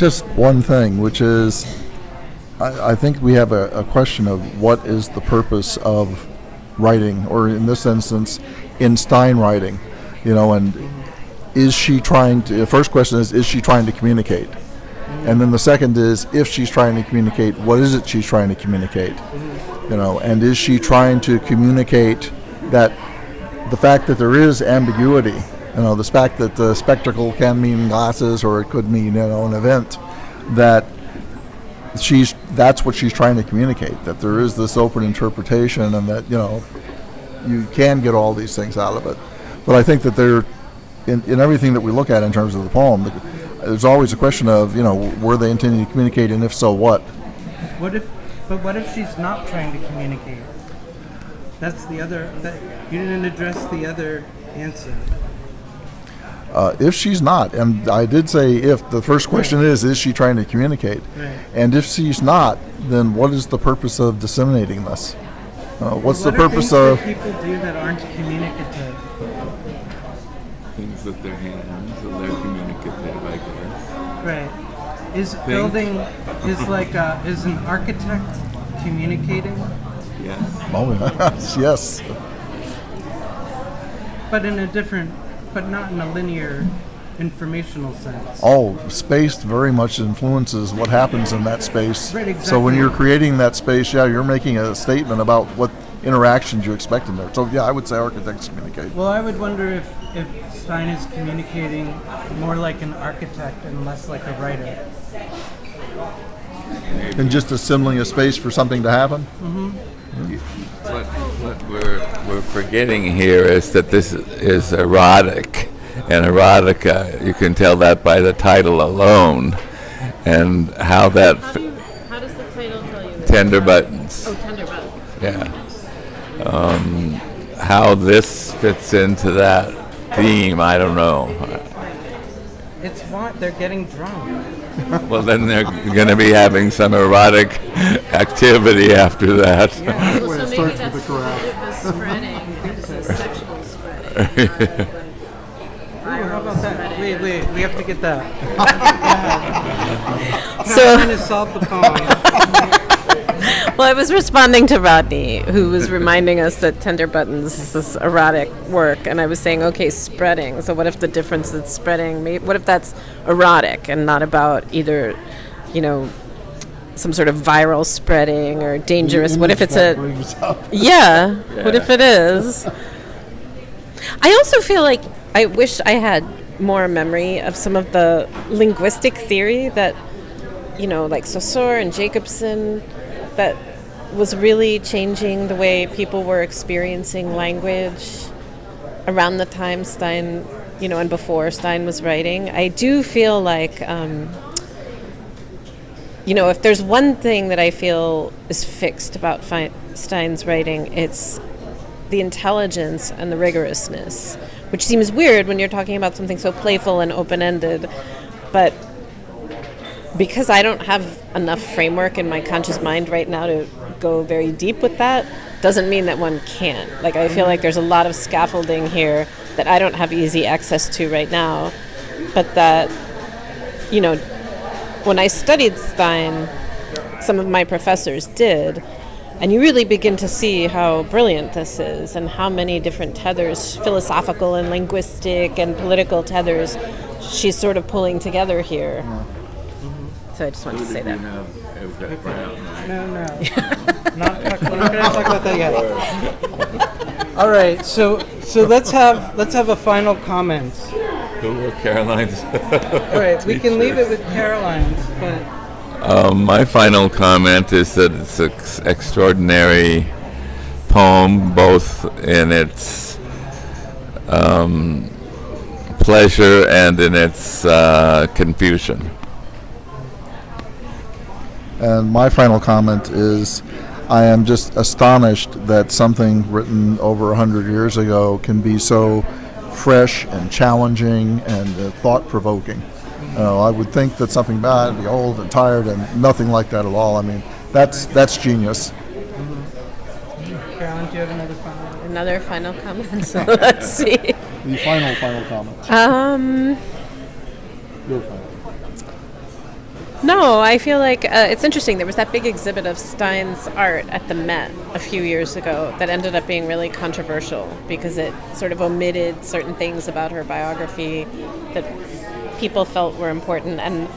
just one thing, which is, I think we have a question of what is the purpose of writing, or in this instance, in Stein writing, and is she trying to, the first question is she trying to communicate? And then the second is, if she's trying to communicate, what is it she's trying to communicate? And is she trying to communicate that the fact that there is ambiguity, the fact that the spectacle can mean glasses or it could mean, an event, that's what she's trying to communicate, that there is this open interpretation and that, you can get all these things out of it. But I think that in everything that we look at in terms of the poem, there's always a question of, were they intending to communicate, and if so, what? What if she's not trying to communicate? That's the other, you didn't address the other answer. If she's not, and I did say if, the first question is she trying to communicate? Right. And if she's not, then what is the purpose of disseminating this? What's the purpose of... What people do that aren't communicative? Things that they're hands, so they're communicative, I guess. Right. Is building, is an architect communicating? Yes. Oh, yes. But in a different, but not in a linear informational sense. Oh, space very much influences what happens in that space. Right, exactly. So when you're creating that space, you're making a statement about what interactions you expect in there. So I would say architects communicate. Well, I would wonder if Stein is communicating more like an architect and less like a writer. And just assembling a space for something to happen? Mm-hmm. What we're forgetting here is that this is erotic, and erotica, you can tell that by the title alone, and how that... How does the title tell you? Tender Buttons. Oh, Tender Buttons. Yeah. How this fits into that theme, I don't know. It's what? They're getting drunk. Well, then they're going to be having some erotic activity after that. Yeah. Well, so maybe that's the spreading, the sexual spreading. How about that? Wait, we have to get that. So, trying to solve the poem. Well, I was responding to Rodney, who was reminding us that Tender Buttons is this erotic work, and I was saying, okay, spreading. So what if the difference is spreading? What if that's erotic and not about either, some sort of viral spreading or dangerous? What if it's yeah. What if it is? I also feel like I wish I had more memory of some of the linguistic theory that, like Saussure and Jacobson, that was really changing the way people were experiencing language around the time Stein, and before Stein was writing. I do feel like, if there's one thing that I feel is fixed about Stein's writing, it's the intelligence and the rigorousness, which seems weird when you're talking about something so playful and open-ended, but because I don't have enough framework in my conscious mind right now to go very deep with that, doesn't mean that one can't. Like, I feel like there's a lot of scaffolding here that I don't have easy access to right now, but that, when I studied Stein, some of my professors did, and you really begin to see how brilliant this is and how many different tethers, philosophical and linguistic and political tethers, she's sort of pulling together here. So I just wanted to say that. No. We're not going to talk about that yet. All right, so let's have a final comment. Who were Caroline's? All right, we can leave it with Caroline's, but... my final comment is that it's an extraordinary poem, both in its pleasure and in its confusion. And my final comment is, I am just astonished that something written over 100 years ago can be so fresh and challenging and thought-provoking. I would think that something bad would be old and tired, and nothing like that at all. I mean, that's genius. Caroline, do you have another final comment? So let's see. The final comment. Your final. No, I feel like it's interesting. There was that big exhibit of Stein's art at the Met a few years ago that ended up being really controversial because it sort of omitted certain things about her biography that people felt were important. And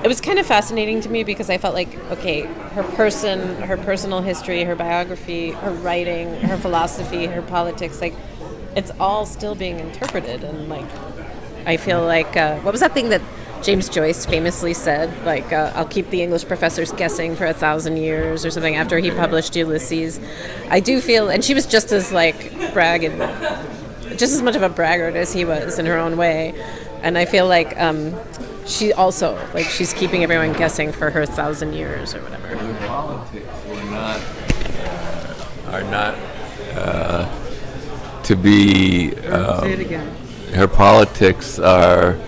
it was kind of fascinating to me because I felt like, okay, her person, her personal history, her biography, her writing, her philosophy, her politics, like, it's all still being interpreted. And, like, I feel like, what was that thing that James Joyce famously said, like, I'll keep the English professors guessing for 1,000 years or something after he published Ulysses. I do feel, and she was just as, like, just as much of a braggart as he was in her own way. And I feel like she also, like, she's keeping everyone guessing for her 1,000 years or whatever. Her politics are not to be. Say it again. Her politics are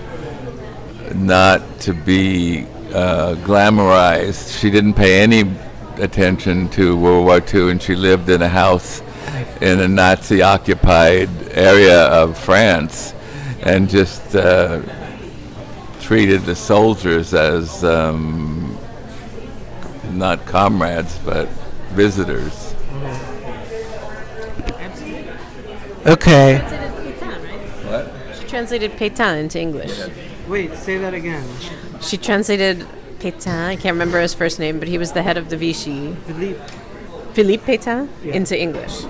not to be glamorized. She didn't pay any attention to World War II, and she lived in a house in a Nazi-occupied area of France, and just treated the soldiers as not comrades, but visitors. Okay. What? She translated Pétain into English. Wait, say that again. She translated Pétain, I can't remember his first name, but he was the head of the Vichy. Philippe Pétain, Yeah. into English.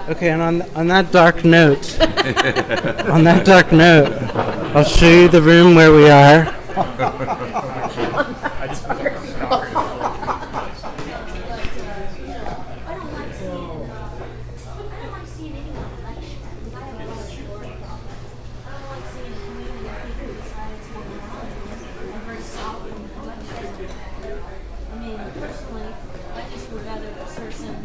Okay, and on that dark note, I'll show you the room where we are. Personally, I just would rather a person